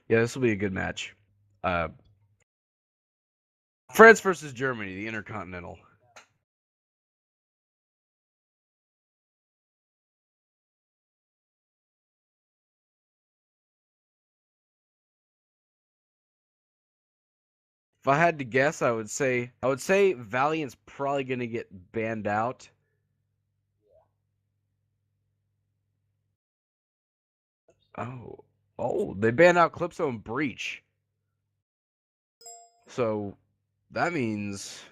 Yeah, this will be a good match. France versus Germany, the Intercontinental. If I had to guess, I would say Valiant's probably gonna get banned out. Oh, they banned out Calypso and Breach. So that means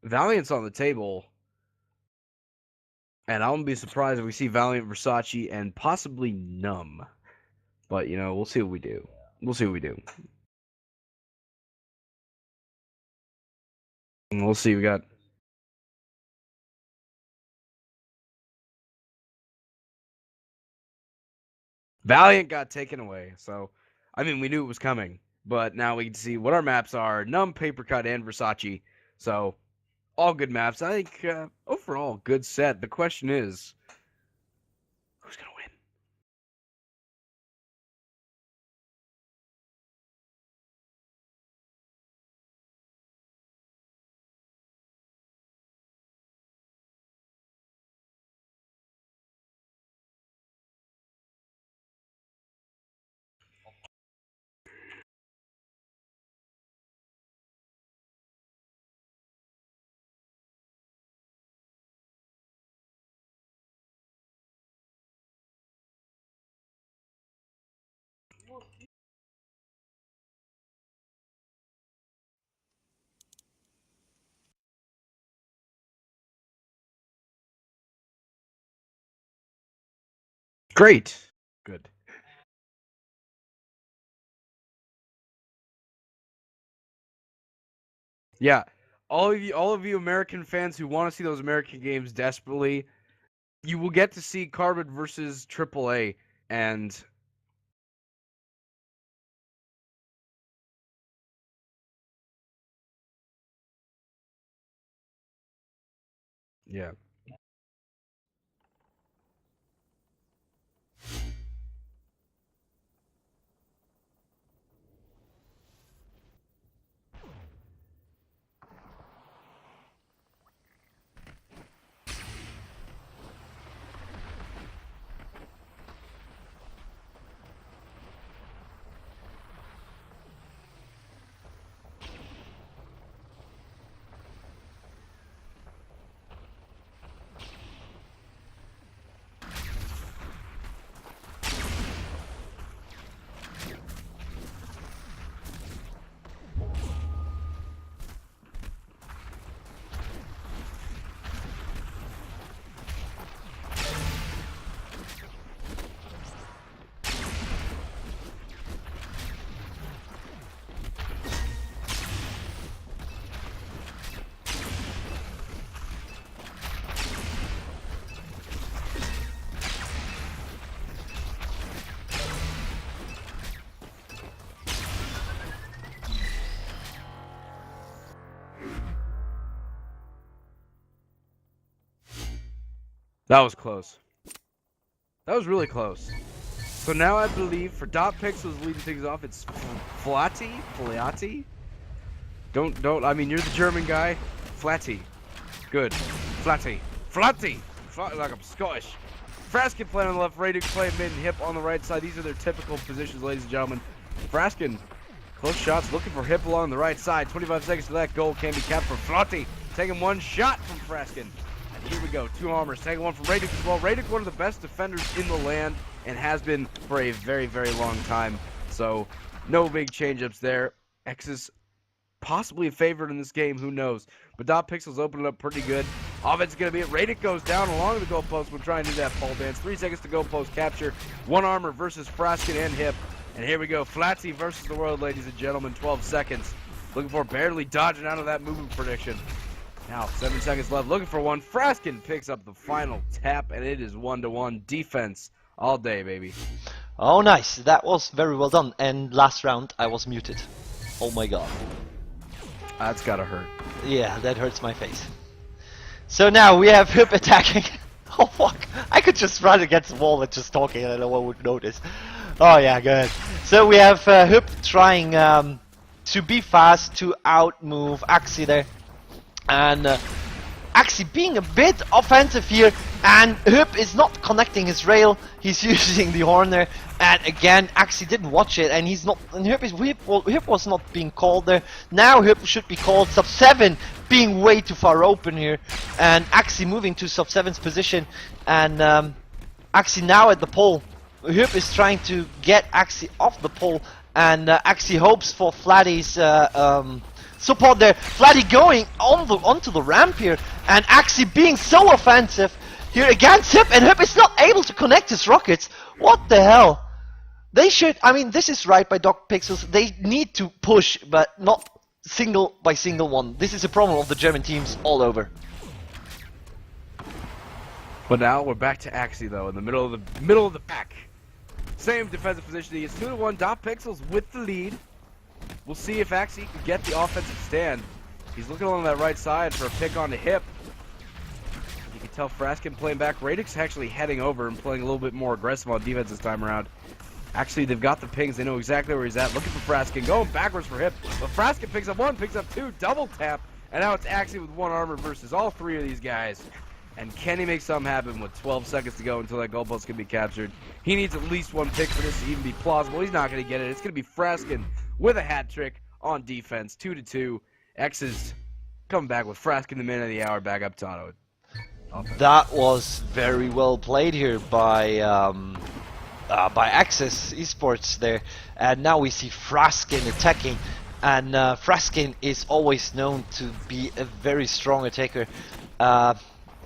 Valiant's on the table, and I wouldn't be surprised if we see Valiant, Versace, and possibly Numb. But we'll see what we do. We'll see what we do. And we'll see. We got Valiant got taken away, so I mean we knew it was coming, but now we can see what our maps are: Numb, Paper Cut, and Versace. So all good maps. I think overall good set. The question is, who's gonna win? Great. Good. Yeah. All of you American fans who want to see those American games desperately, you will get to see Carbon versus AAA, and yeah. That was close. That was really close. So now I believe for Dot Pixels leading things off, it's Flatty? Don't, I mean, you're the German guy. Flatty. Good. Flatty. Like I'm Scottish. Fraskin playing on the left, Radic playing mid and Hip on the right side. These are their typical positions, ladies and gentlemen. Fraskin, close shots, looking for Hip along the right side. 25 seconds to that goal can be capped for Flatty. Taking one shot from Fraskin. And here we go, 2 armors, taking one from Radic as well. Radic, one of the best defenders in the land, and has been for a very, very long time. So, no big change-ups there. eXeS possibly a favorite in this game, who knows. But Dot Pixels opening up pretty good. Offense is going to be it. Radic goes down along the goalpost. We're trying to do that pole dance. 3 seconds to go post capture. 1 armor versus Fraskin and Hip. And here we go, Flatty versus the world, ladies and gentlemen. 12 seconds. Looking for barely dodging out of that movement prediction. Now, 7 seconds left, looking for one. Fraskin picks up the final tap, and it is 1-1 defense all day, baby. Oh, nice. That was very well done. And last round, I was muted. Oh my god. That's gotta hurt. Yeah, that hurts my face. So now we have Hip attacking. Oh fuck. I could just run against the wall and just talking and no one would notice. Oh yeah, good. So we have Hup trying to be fast to outmove Axie there, and Axie being a bit offensive here, and Hup is not connecting his rail. He's using the horn there, and again Axie didn't watch it, and he's not. And Hup was not being called there. Now Hup should be called. Sub 7 being way too far open here, and Axie moving to Sub 7's position, and Axie now at the pole. Hup is trying to get Axie off the pole, and Axie hopes for Flatty's support there. Flatty going onto the ramp here, and Axie being so offensive here against Hup, and Hup is not able to connect his rockets. What the hell? They should, I mean, this is right by Doc Pixels. They need to push, but not single by single one. This is a problem of the German teams all over. But now we're back to Axie though, in the middle of the pack. Same defensive position. He is 2-1. Dot Pixels with the lead. We'll see if Axie can get the offensive stand. He's looking along that right side for a pick on the hip. You can tell Fraskin playing back. Radix actually heading over and playing a little bit more aggressive on defense this time around. Actually, they've got the pings. They know exactly where he's at. Looking for Fraskin. Going backwards for hip. But Fraskin picks up one, picks up two. Double tap. And now it's Axie with one armor versus all three of these guys. And can he make something happen with 12 seconds to go until that goalpost can be captured? He needs at least one pick for this to even be plausible. He's not going to get it. It's going to be Fraskin with a hat trick on defense. 2-2. X's coming back with Fraskin the minute of the hour back up to auto. That was very well played here by eXeS eSports there. And now we see Fraskin attacking. And Fraskin is always known to be a very strong attacker.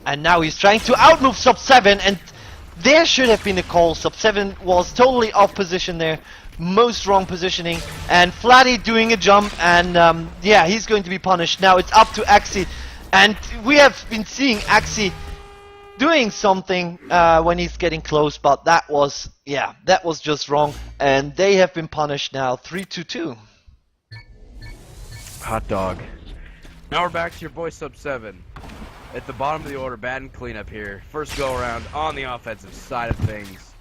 And now he's trying to outmove Sub 7, and there should have been a call. Sub 7 was totally off position there, most wrong positioning, and Flatty doing a jump, and yeah, he's going to be punished. Now it's up to Axie, and we have been seeing Axie doing something when he's getting close, but that was, yeah, that was just wrong, and they have been punished now. 3-2. Hot dog. Now we're back to your boy Sub 7. At the bottom of the order, bad and clean up here. First go around on the offensive side of things.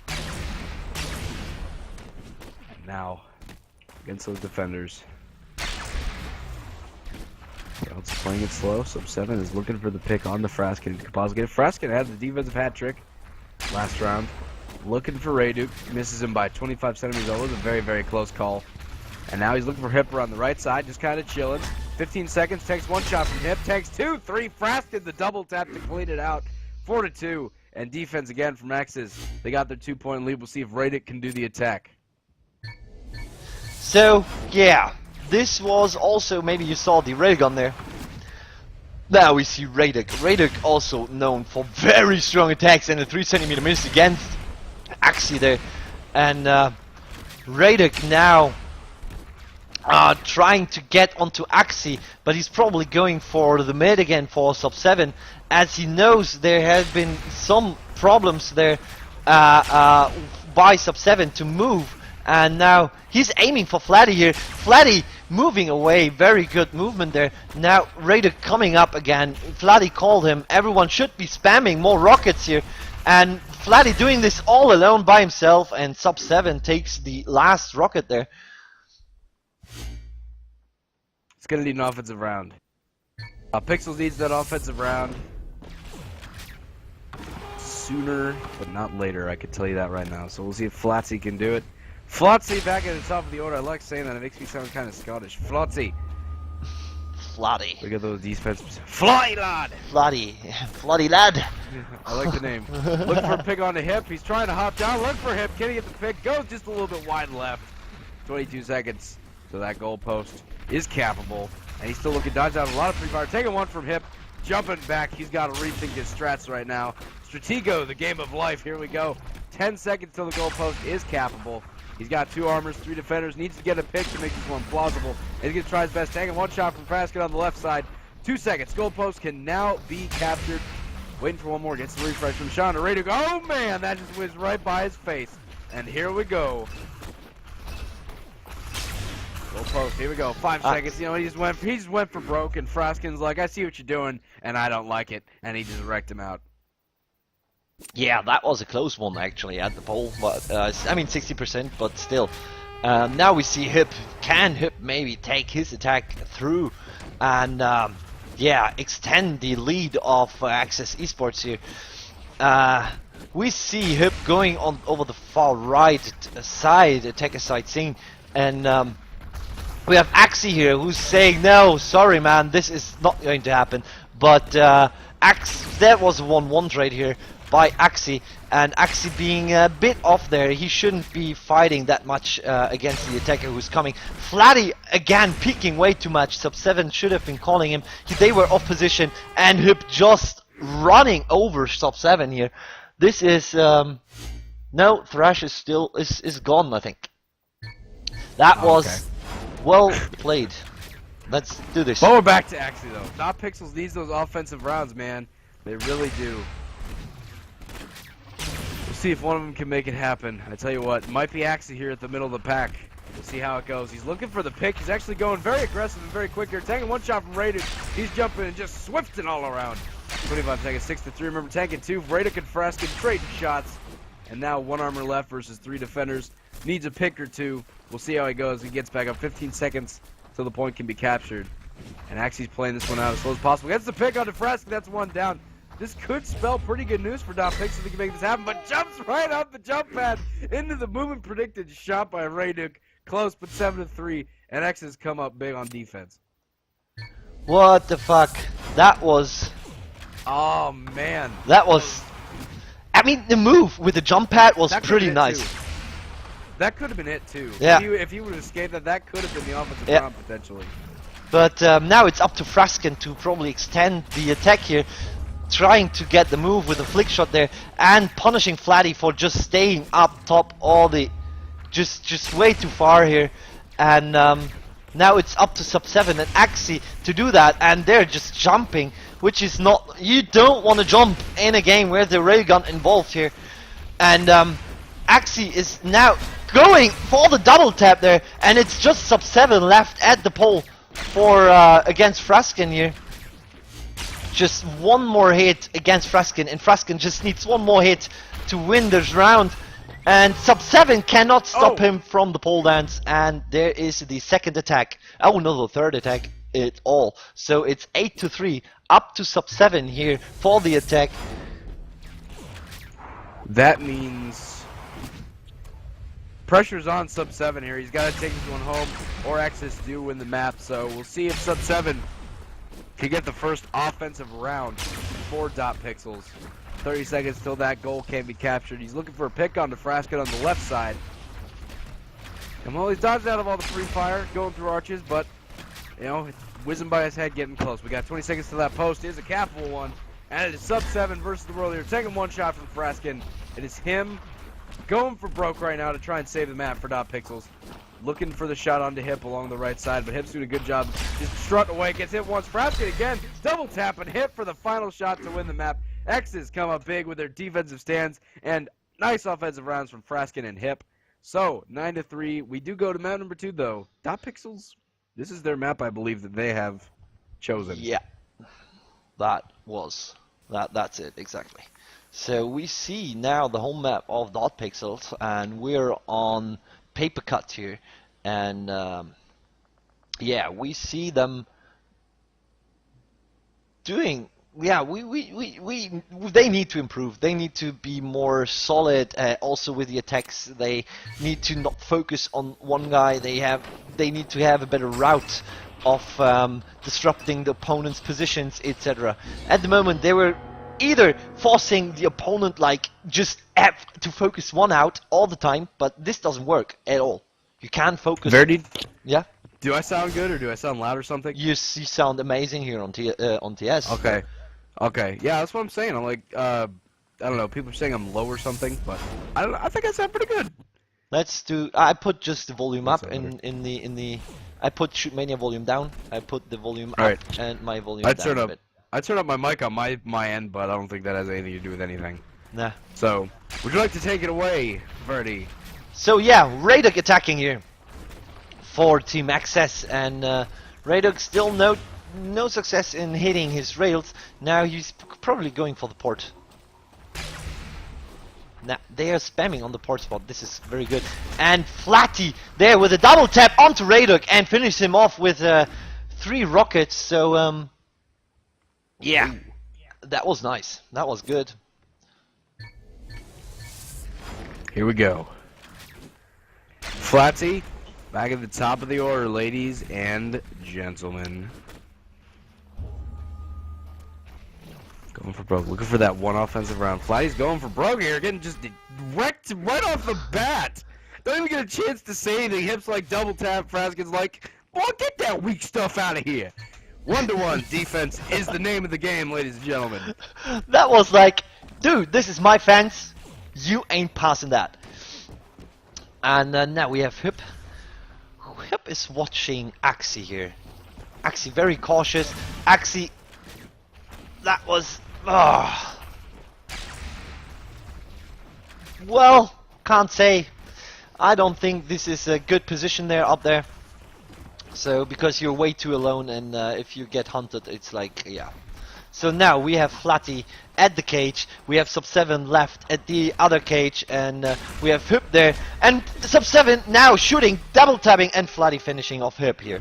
And now, against those defenders. It's playing it slow. Sub 7 is looking for the pick on the Fraskin. Composite. Fraskin had the defensive hat trick last round. Looking for Rayduk. Misses him by 25 centimeters. That was a very, very close call. And now he's looking for Hipper on the right side, just kind of chilling. 15 seconds, takes one shot from Hip, takes two, three. Fraskin the double tap to clean it out. 4-2. And defense again from eXeS. They got their 2-point lead. We'll see if Rayduk can do the attack. So, yeah. This was also, maybe you saw the ray gun there. Now we see Rayduk. Rayduk also known for very strong attacks and a 3 centimeter miss against Axie there. And Rayduk now trying to get onto Axie, but he's probably going for the mid again for Sub 7, as he knows there have been some problems there by Sub 7 to move, and now he's aiming for Flatty here. Flatty moving away, very good movement there. Now Rayduk coming up again. Flatty called him. Everyone should be spamming more rockets here, and Flatty doing this all alone by himself, and Sub 7 takes the last rocket there. It's going to need an offensive round. Pixels needs that offensive round sooner, but not later. I can tell you that right now. So we'll see if Flatsy can do it. Flatsy back at the top of the order. I like saying that. It makes me sound kind of Scottish. Flatsy. Flatty. Look at those defenses. Flatty lad. Flatty. Flatty lad. I like the name. Looking for a pick on the hip. He's trying to hop down. Look for hip. Can he get the pick? Goes just a little bit wide left. 22 seconds. So that goal post is capable. And he's still looking, dodge out a lot of free fire. Taking one from hip. Jumping back. He's got to rethink his strats right now. Stratego, the game of life. Here we go. 10 seconds till the goal post is capable. He's got 2 armors, 3 defenders. Needs to get a pick to make this one plausible. And he's going to try his best. Taking one shot from Fraskin on the left side. 2 seconds. Goal post can now be captured. Waiting for one more. Gets the refresh from Sean. Ready to go. Oh, man. That just whizzed right by his face. And here we go. Goal post. Here we go. 5 seconds. You know, he just went for broke. And Fraskin's like, I see what you're doing. And I don't like it. And he just wrecked him out. Yeah, that was a close one actually at the pole, but I mean 60%, but still. Now we see Hip. Can Hip maybe take his attack through and yeah, extend the lead of eXeS eSports here? We see Hip going on over the far right side, attacker side scene, and we have eXeS here who's saying, no, sorry man, this is not going to happen. But that was a 1-1 trade here by eXeS, and eXeS being a bit off there, he shouldn't be fighting that much against the attacker who's coming. Flatty again peeking way too much. Sub7 should have been calling him. They were off position, and Hip just running over Sub7 here. This is no, Thrash is still is gone, I think. That was well played. Let's do this. But we're back to eXeS though. Dot Pixels needs those offensive rounds, man. They really do. We'll see if one of them can make it happen. I tell you what, might be eXeS here at the middle of the pack. We'll see how it goes. He's looking for the pick. He's actually going very aggressive and very quick here. Taking one shot from Raiden. He's jumping and just swifting all around. 25 seconds, 6-3. Remember, tanking 2. Raiden and Fraskin trading shots. And now 1 armor left versus 3 defenders. Needs a pick or 2. We'll see how he goes. He gets back up 15 seconds till the point can be captured. And eXeS playing this one out as slow as possible. Gets the pick on Fraskin. That's 1 down. This could spell pretty good news for Dot Pixels if he can make this happen. But jumps right off the jump pad into the movement predicted shot by Raiden. Close, but 7-3. And eXeS come up big on defense. What the fuck? That was... Oh, man. That was... I mean, the move with the jump pad was pretty nice. Too. That could have been it, too. Yeah. If he would have escaped that, that could have been the offensive round, potentially. But now it's up to Fraskin to probably extend the attack here. Trying to get the move with a flick shot there. And punishing Flatty for just staying up top all the... Just way too far here. And now it's up to Sub7 and eXeS to do that. And they're just jumping. Which is not... You don't want to jump in a game where the railgun involved here. And eXeS is now going for the double tap there. And it's just Sub7 left at the pole for against Fraskin here. Just one more hit against Fraskin. And Fraskin just needs one more hit to win this round. And Sub7 cannot stop him from the pole dance. And there is the second attack. Oh no, the third attack at all. So it's 8-3. Up to Sub7 here for the attack. That means pressure's on Sub7 here. He's got to take this one home, or eXeS do win the map. So we'll see if Sub7 can get the first offensive round for Dot Pixels. 30 seconds till that goal can be captured. He's looking for a pick on Fraskin on the left side. And well, he's dodged out of all the free fire, going through arches, but you know, whizzing by his head, getting close. We got 20 seconds to that post. It is a capital one. And it is Sub7 versus the world here. Taking one shot from Fraskin. It is him going for broke right now to try and save the map for Dot Pixels. Looking for the shot onto Hip along the right side, but Hip's doing a good job. Just strut away. Gets hit once. Fraskin again. Double tap and Hip for the final shot to win the map. eXeS come up big with their defensive stands and nice offensive rounds from Fraskin and Hip. So, 9-3. We do go to map number 2, though. Dot Pixels, this is their map, I believe, that they have chosen. Yeah, that's it exactly. So we see now the home map of Dot Pixels, and we're on paper cut here, and yeah, we see them doing. Yeah, they need to improve. They need to be more solid. Also with the attacks, they need to not focus on one guy. They need to have a better route of disrupting the opponent's positions, etc. At the moment, they were either forcing the opponent like just to focus one out all the time, but this doesn't work at all. You can't focus. Verdi? Yeah. Do I sound good or do I sound loud or something? You sound amazing here on TS. Okay. Okay, yeah, that's what I'm saying. I'm like, I don't know. People are saying I'm low or something, but I don't know. I think I sound pretty good. Let's do. I put just the volume up in the. I put Shootmania volume down. I put the volume up and my volume down a bit. I turn up my mic on my end, but I don't think that has anything to do with anything. Nah. So, would you like to take it away, Verdi? So yeah, Raiduk attacking here for Team eXeS, and Raiduk still no success in hitting his rails. Now he's probably going for the port. Now they are spamming on the port spot. This is very good. And Flatty there with a double tap onto Rayduk and finish him off with 3 rockets. So yeah, that was nice. That was good. Here we go. Flatty, back at the top of the order, ladies and gentlemen. Going for broke, looking for that one offensive round. Flatty's going for broke here, getting just wrecked right off the bat. Don't even get a chance to say anything. Hips like double tap. Fraskin's like, boy, get that weak stuff out of here. 1-to-1 defense is the name of the game, ladies and gentlemen. That was like, dude, this is my fence. You ain't passing that. And now we have Hip. Hip is watching Axie here. Axie very cautious. Axie, that was... well, can't say. I don't think this is a good position there up there. So, because you're way too alone, and if you get hunted, it's like, yeah. So now we have Flatty at the cage, we have Sub7 left at the other cage, and we have Hip there, and Sub7 now shooting, double tapping, and Flatty finishing off Hip here.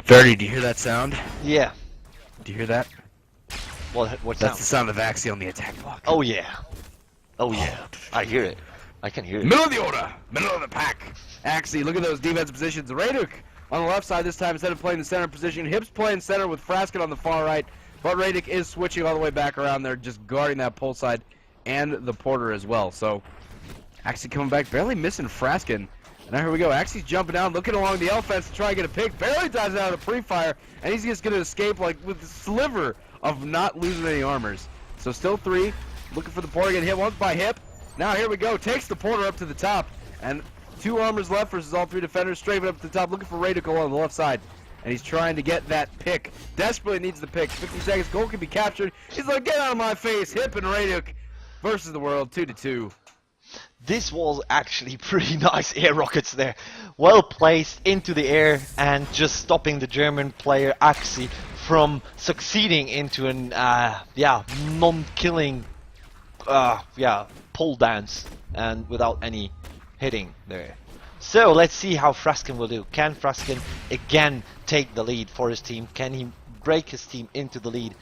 Verdi, do you hear that sound? Yeah. Do you hear that? What's That's the sound of Axie on the attack block. Oh yeah. Oh yeah. I hear it. I can hear it. Middle of the order, middle of the pack. Axie, look at those defensive positions. Rayduk on the left side this time instead of playing the center position. Hips playing center with Fraskin on the far right. But Rayduk is switching all the way back around there, just guarding that pole side and the porter as well. So Axie coming back, barely missing Fraskin. And now here we go. Axie's jumping down, looking along the L fence to try and get a pick. Barely dives out of the pre-fire, and he's just going to escape like with a sliver of not losing any armors. So still 3, looking for the porter, getting hit once by Hip. Now here we go, takes the porter up to the top, and 2 armors left versus all 3 defenders, straight up to the top, looking for Rayduk on the left side. And he's trying to get that pick. Desperately needs the pick. 50 seconds, goal can be captured. He's like, get out of my face. Hip and Rayduk versus the world, 2-2. This was actually pretty nice air rockets there. Well placed into the air and just stopping the German player Axie from succeeding into an non-killing pole dance and without any hitting there. So let's see how Fraskin will do. Can Fraskin again take the lead for his team? Can he break his team into the lead?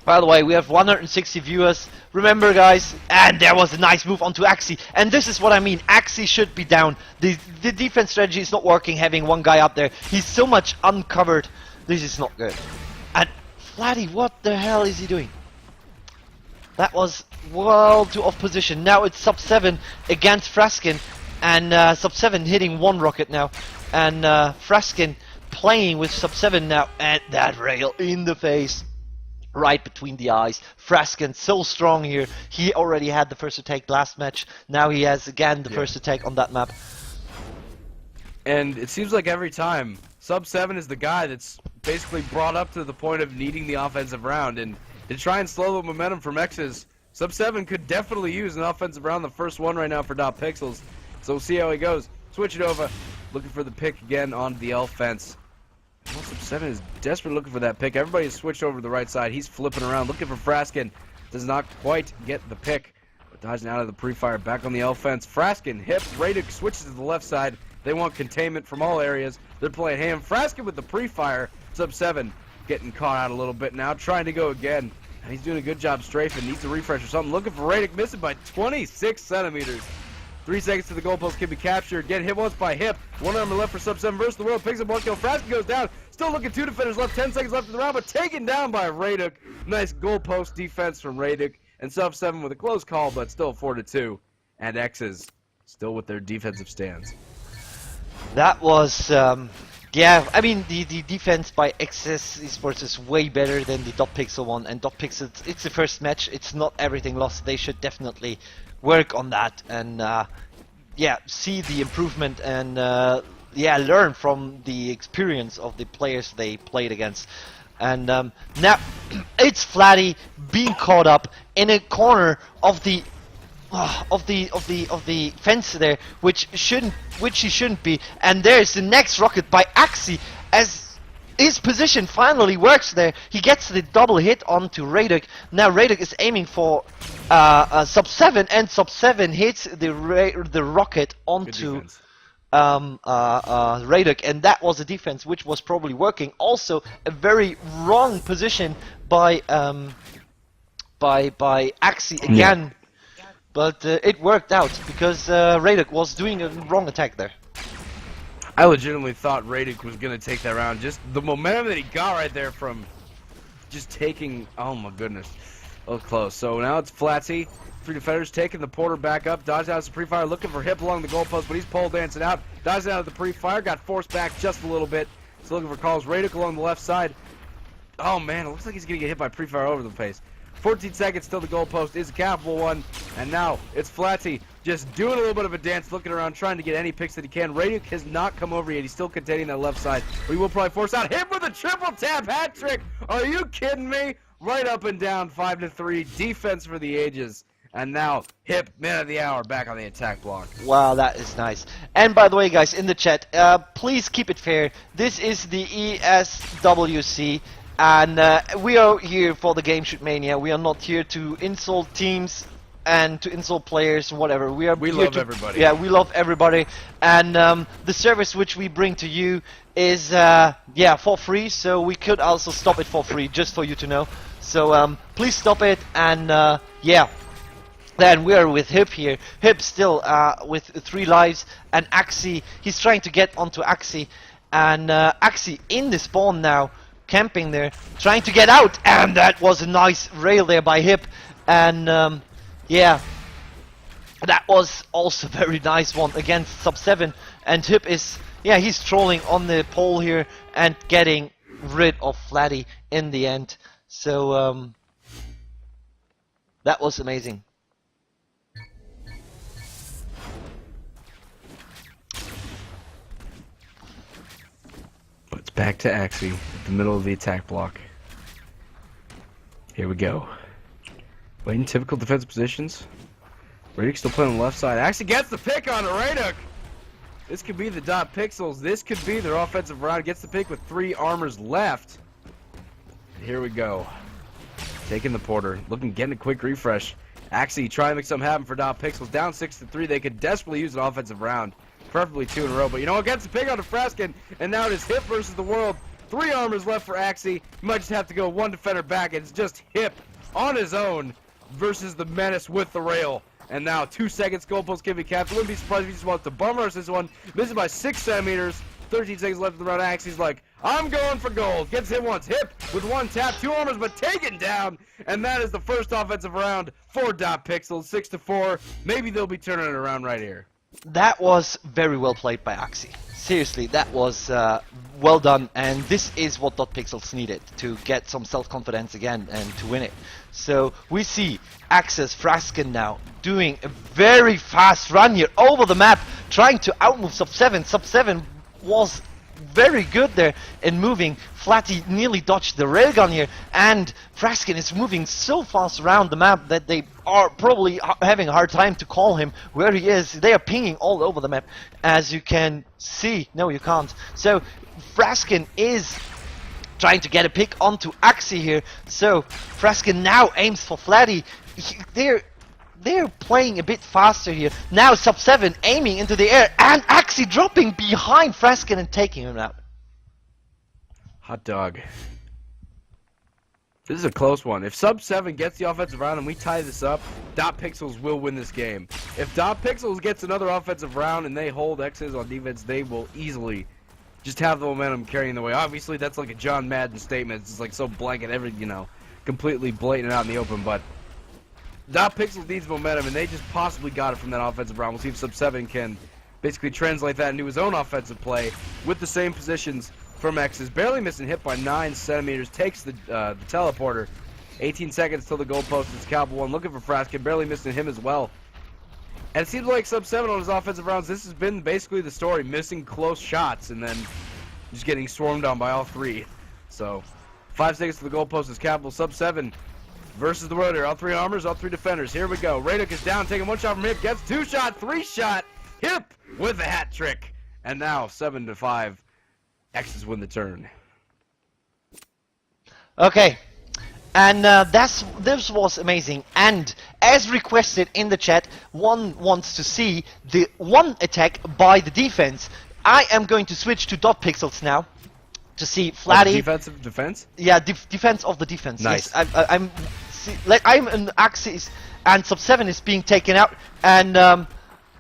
By the way, we have 160 viewers. Remember, guys, and there was a nice move onto Axie. And this is what I mean. Axie should be down. The defense strategy is not working, having one guy up there. He's so much uncovered. This is not good. And Flatty, what the hell is he doing? That was well too off position. Now it's Sub7 against Fraskin. And Sub7 hitting 1 rocket now. And Fraskin playing with Sub7 now. And that rail in the face. Right between the eyes. Fraskin so strong here. He already had the first attack last match. Now he has again the first attack on that map. And it seems like every time Sub7 is the guy that's basically brought up to the point of needing the offensive round. And to try and slow the momentum from eXeS, Sub7 could definitely use an offensive round, the first one right now for .pixels. So we'll see how he goes. Switch it over. Looking for the pick again on the L fence. Sub7 is desperately looking for that pick. Everybody has switched over to the right side. He's flipping around, looking for Fraskin. Does not quite get the pick. But dodging out of the pre-fire, back on the L fence. Fraskin, Hip, Rayduk switches to the left side. They want containment from all areas. They're playing ham. Fraskin with the pre-fire. Sub7 getting caught out a little bit now, trying to go again. And he's doing a good job strafing. Needs a refresh or something. Looking for Rayduk, missing by 26 centimeters. 3 seconds to the goalpost can be captured. Get hit once by Hip. 1 armor left for Sub7 versus the world. Picks up 1 kill. Fraskin goes down. Still looking 2 defenders left. 10 seconds left in the round, but taken down by Rayduk. Nice goalpost defense from Rayduk. And Sub7 with a close call, but still 4-2. And eXeS still with their defensive stands. That was, yeah, I mean, the defense by eXeS eSports is way better than the .pixel one. And .pixel, it's the first match. It's not everything lost. They should definitely work on that and yeah, see the improvement and yeah, learn from the experience of the players they played against. And now it's Flatty being caught up in a corner of the fence there, which he shouldn't be. And there's the next rocket by Axie as his position finally works there. He gets the double hit onto Radek. Now Radek is aiming for sub 7, and sub 7 hits the rocket onto Radek, and that was a defense which was probably working. Also, a very wrong position by eXeS again, but it worked out because Radek was doing a wrong attack there. I legitimately thought Radek was going to take that round. Just the momentum that he got right there from just taking, oh my goodness, a little close. So now it's Flatty, 3 defenders taking the Porter back up, dodged out of the pre-fire, looking for Hip along the goalpost, but he's pole dancing out, dodged out of the pre-fire, got forced back just a little bit. So looking for calls. Radek along the left side. Oh man, it looks like he's going to get hit by pre-fire over the place. 14 seconds till the goalpost is a capital one, and now it's Flatty just doing a little bit of a dance, looking around, trying to get any picks that he can. Radek has not come over yet. He's still containing that left side, but he will probably force out. Him with a triple tap hat trick. Are you kidding me? Right up and down, 5-3, defense for the ages. And now, Hip, man of the hour, back on the attack block. Wow, that is nice. And by the way, guys, in the chat, please keep it fair. This is the ESWC. And we are here for the game Shootmania. We are not here to insult teams and to insult players and whatever. We love everybody. Yeah, we love everybody. And the service which we bring to you is for free. So we could also stop it for free, just for you to know. So please stop it. And then we are with Hip here. Hip still with 3 lives, and eXeS, he's trying to get onto eXeS, and eXeS in the spawn now. Camping there, trying to get out, and that was a nice rail there by Hip, and that was also a very nice one against sub 7, and Hip is, he's trolling on the pole here and getting rid of Flatty in the end, so that was amazing. It's back to eXeS, at the middle of the attack block. Here we go. Waiting typical defensive positions. Radek still playing on the left side. eXeS gets the pick on Radek. This could be the dot pixels. This could be their offensive round. Gets the pick with 3 armors left. Here we go. Taking the Porter. Getting a quick refresh. eXeS trying to make something happen for dot pixels. Down 6-3. They could desperately use an offensive round. Preferably 2 in a row, but you know what? Gets the pick on the Fraskin, and now it is Hip versus the world. 3 armors left for eXeS. You might just have to go 1 defender back. It's just Hip on his own versus the menace with the rail. And now 2 seconds, goalpost can be capped. Wouldn't be surprised if he just wants to bum rush this one. Misses by 6 centimeters. 13 seconds left in the round. eXeS like, I'm going for gold. Gets hit once. Hip with 1 tap, 2 armors, but taken down. And that is the first offensive round for dot pixels. 6-4. Maybe they'll be turning it around right here. That was very well played by eXeS. Seriously, that was well done, and this is what dot pixels needed to get some self-confidence again and to win it. So we see eXeS Fraskin now doing a very fast run here over the map, trying to outmove sub 7. Sub 7 was very good there in moving. Flatty nearly dodged the railgun here, and Fraskin is moving so fast around the map that they are probably having a hard time to call him where he is. They are pinging all over the map, as you can see. No, you can't. So Fraskin is trying to get a pick onto eXeS here. So Fraskin now aims for Flatty. They're playing a bit faster here. Now sub 7 aiming into the air, and eXeS dropping behind Fraskin and taking him out. Hot dog. This is a close one. If sub 7 gets the offensive round and we tie this up, dot pixels will win this game. If dot pixels gets another offensive round and they hold eXeS on defense, they will easily just have the momentum carrying the way. Obviously, that's like a John Madden statement. It's like so blanket, completely blatant out in the open, but dot pixels needs momentum, and they just possibly got it from that offensive round. We'll see if sub 7 can basically translate that into his own offensive play with the same positions from eXeS. Barely missing hit by 9 centimeters. Takes the teleporter. 18 seconds till the goalpost. It's Cowboy 1 looking for Fraskin. Barely missing him as well. And it seems like sub 7 on his offensive rounds, this has been basically the story. Missing close shots and then just getting swarmed on by all 3. So 5 seconds to the goalpost is Capital. Sub 7 versus the world here. All 3 armors, all 3 defenders. Here we go. Radek is down, taking 1 shot from Hip. Gets 2 shot, 3 shot. Hip with a hat trick. And now 7-5. eXeS win the turn. Okay. And this was amazing. And as requested in the chat, one wants to see the one attack by the defense. I am going to switch to dot pixels now to see Flatty. Defensive defense. Yeah, defense of the defense. Nice. Yes, I'm I'm an Axis, and Sub 7 is being taken out, and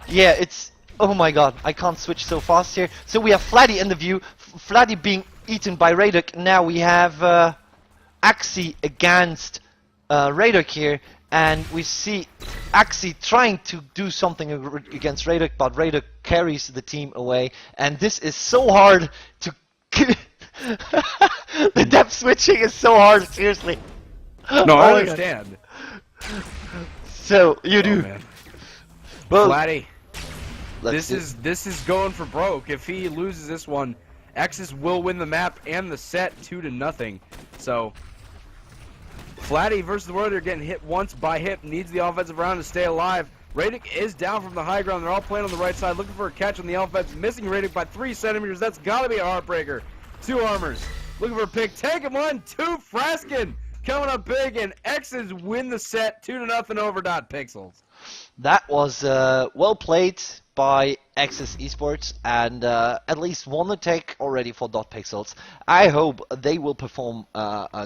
yeah, it's oh my god, I can't switch so fast here. So we have Flatty in the view, Flatty being eaten by Radek. Now we have Axie against Radek here, and we see Axie trying to do something against Radek, but Radek carries the team away, and this is so hard to. The depth switching is so hard, seriously. No, I understand. So you do. Man. Well, Flatty, this is going for broke. If he loses this one, eXeS will win the map and the set 2-0. So Flatty versus the world, they're getting hit once by hip, needs the offensive round to stay alive. Radek is down from the high ground. They're all playing on the right side, looking for a catch on the offense. Missing Radek by 3 centimeters. That's gotta be a heartbreaker. 2 armors. Looking for a pick. Taking 1, 2. Fraskin coming up big, and eXeS win the set 2-0 over Dot Pixels. that was well played by eXeS eSports, and at least one attack already for Dot Pixels. I hope they will perform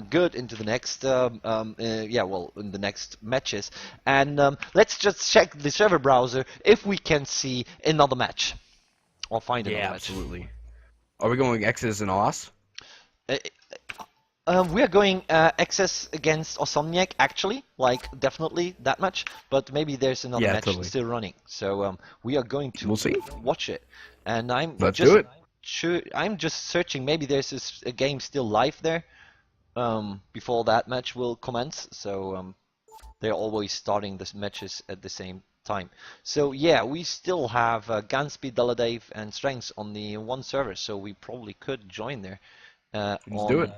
good into the next, yeah, well, in the next matches. And let's just check the server browser if we can see another match or find another match. Absolutely. Are we going eXeS and Aus? We are going eXeS against Awsomniac, actually, like definitely that much, but maybe there's another match still running. So we are going to watch it, and Let's do it. I'm just searching. Maybe there's a game still live there before that match will commence. So they're always starting the matches at the same time. So yeah, we still have Gansby, Daladave, and Strengths on the one server, so we probably could join there. Let's do it.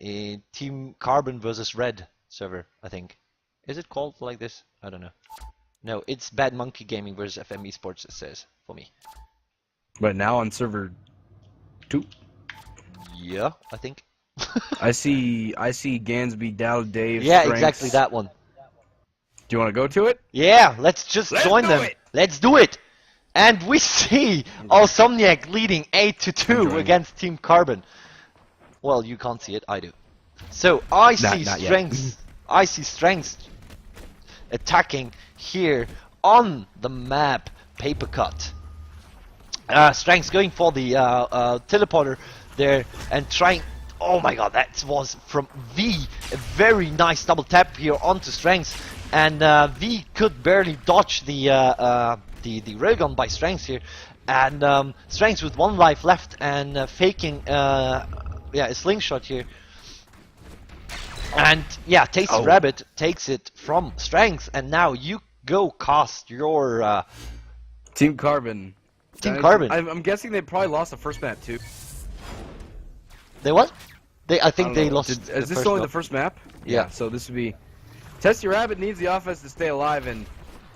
A Team Carbon versus Red server, I think. Is it called like this? I don't know. No, it's Bad Monkey Gaming versus FM eSports, it says for me. But now on server 2. Yeah, I think. I see Gansby, Dave. Yeah, Strengths. exactly that one. Do you want to go to it? Yeah, let's just join them. Let's do it. And we see Awsomniac leading 8-2 against Team Carbon. Well, you can't see it, I do. So I see Strengths. I see Strengths attacking here on the map. Paper cut. Strengths going for the teleporter there and trying. Oh my god, that was from V. A very nice double tap here onto Strengths, and V could barely dodge the railgun by Strengths here, and Strengths with 1 life left and faking. Yeah, a slingshot here. And yeah, Tasty Rabbit takes it from Strength, and now you go cast your Team Carbon. Team Carbon. I'm guessing they probably lost the first map too. They what? I think they lost. Is this only the first map? Yeah. So this would be. Tasty Rabbit needs the offense to stay alive, and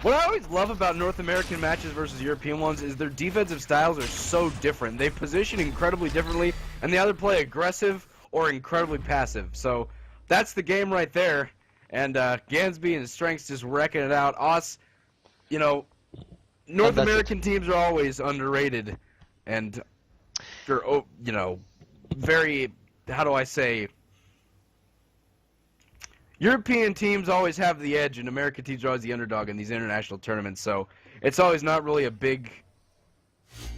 what I always love about North American matches versus European ones is their defensive styles are so different. They position incredibly differently, and they either play aggressive or incredibly passive. So that's the game right there. And Gansby and Strengths just wrecking it out. Us, you know, North American teams are always underrated, and they're, you know, very, how do I say, European teams always have the edge, and American teams are always the underdog in these international tournaments, so it's always not really a big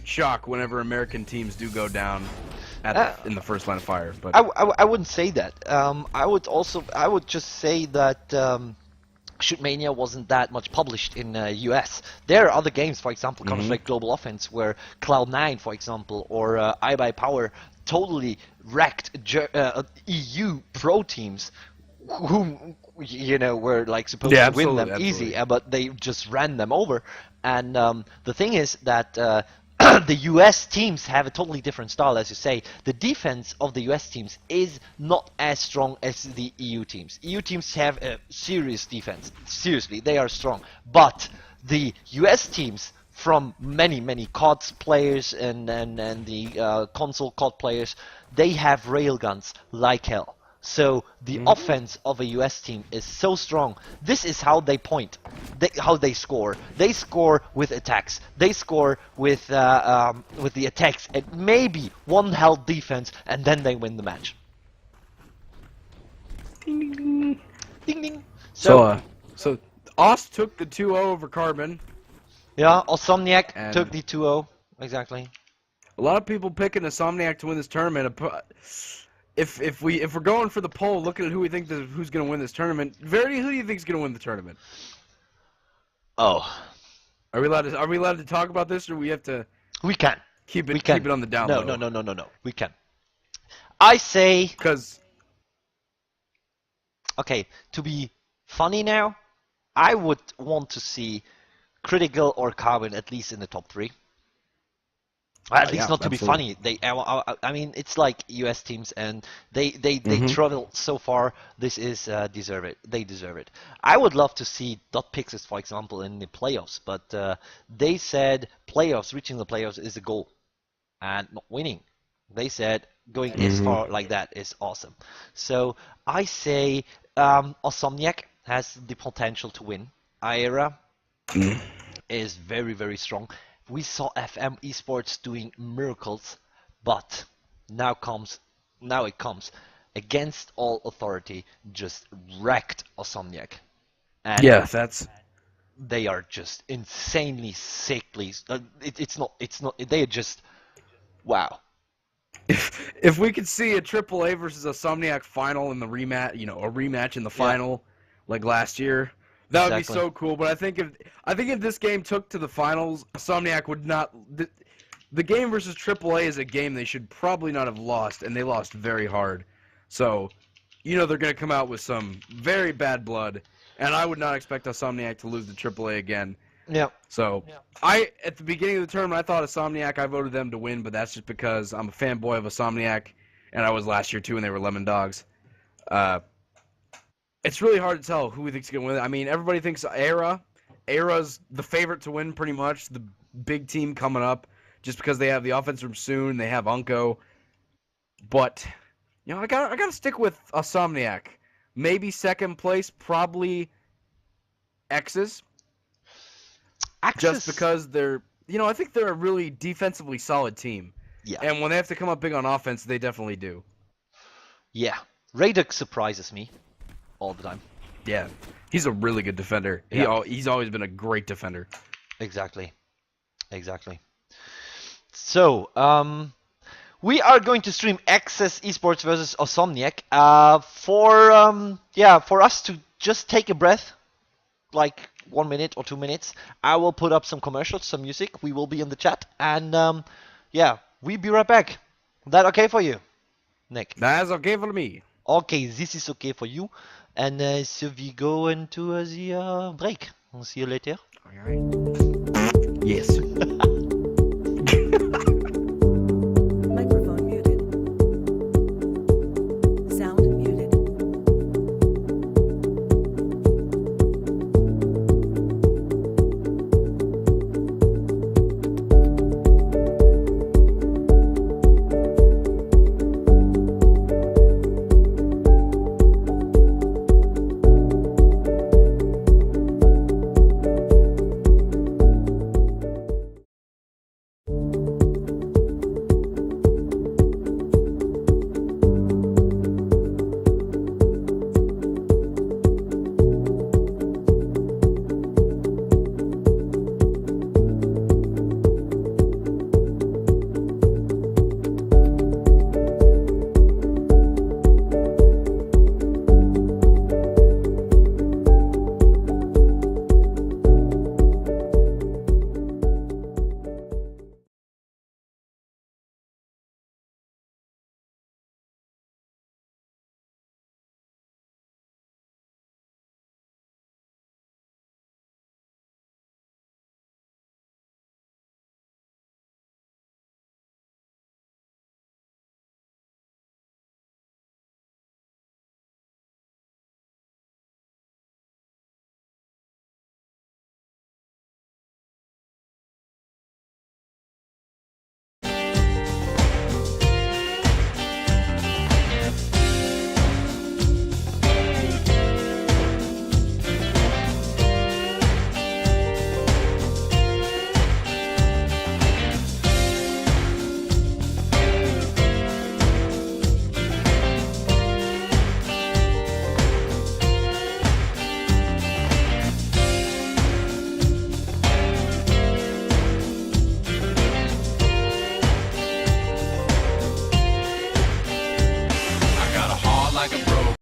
shock whenever American teams do go down in the first line of fire. But I wouldn't say that. I would just say that Shootmania wasn't that much published in US. There are other games, for example, Counter-Strike Global Offense, where Cloud9, for example, or iBuyPower totally wrecked EU pro teams, whom, you know, were like supposed to win them easy, but they just ran them over. And the thing is that the US teams have a totally different style, as you say. The defense of the US teams is not as strong as the EU teams. EU teams have a serious defense. Seriously, they are strong. But the US teams, from many COD players and the console COD players, they have railguns like hell. So the offense of a US team is so strong. This is how they point, how they score. They score with attacks. They score with the attacks and maybe one held defense, and then they win the match. Ding, ding, ding. Ding ding. So Ost took the 2-0 over Carbon. Yeah, Awsomniac And took the 2-0. Exactly. a lot of people picking Awsomniac to win this tournament. If we're going for the poll, looking at who we think who's going to win this tournament, Verity, who do you think is going to win the tournament? Oh, Are we allowed to talk about this, or we have to we can. keep it We can. keep it on the down No, low? no. We can. I say, Because okay, to be funny now, I would want to see Critical or Carbon at least in the top 3. At least yeah, not to be absolutely. funny. I mean, it's like US teams, and they Mhm. travel so far. This is deserve it. They deserve it. I would love to see .pixels, for example, in the playoffs, but they said reaching the playoffs is a goal, and not winning. They said going as far like that is awesome. So I say Awsomniac has the potential to win. Aera is very, very strong. We saw FM eSports doing miracles, but now it comes against all authority, just wrecked Awsomniac, and yeah, they are just insanely sickly. It's not. They are just wow. if we could see a AAA versus Awsomniac final in the rematch, a rematch in the final like last year, that would be Exactly. so cool. But I think if this game took to the finals, Awsomniac would not. The game versus AAA is a game they should probably not have lost, and they lost very hard. So, they're going to come out with some very bad blood, and I would not expect Awsomniac to lose to AAA again. Yeah. So, at the beginning of the tournament, I thought Awsomniac, I voted them to win, but that's just because I'm a fanboy of Awsomniac, and I was last year too, and they were Lemon Dogs. It's really hard to tell who we think's going to win. I mean, everybody thinks Aera. Aera's the favorite to win, pretty much. The big team coming up, just because they have the offense from Soon, they have Unko. But, I gotta stick with Awsomniac. Maybe second place, probably eXeS. Just because they're, I think they're a really defensively solid team. Yeah. And when they have to come up big on offense, they definitely do. Yeah. Radux surprises me all the time. Yeah. He's a really good defender. Yeah. He's always been a great defender. Exactly. So, we are going to stream eXeS eSports versus Awsomniac. For us to just take a breath, like 1 minute or 2 minutes, I will put up some commercials, some music. We will be in the chat, and we'll be right back. Is that okay for you, Nick? That's okay for me. Okay, this is okay for you. And so we go into the break. I'll see you later. All right. Yes.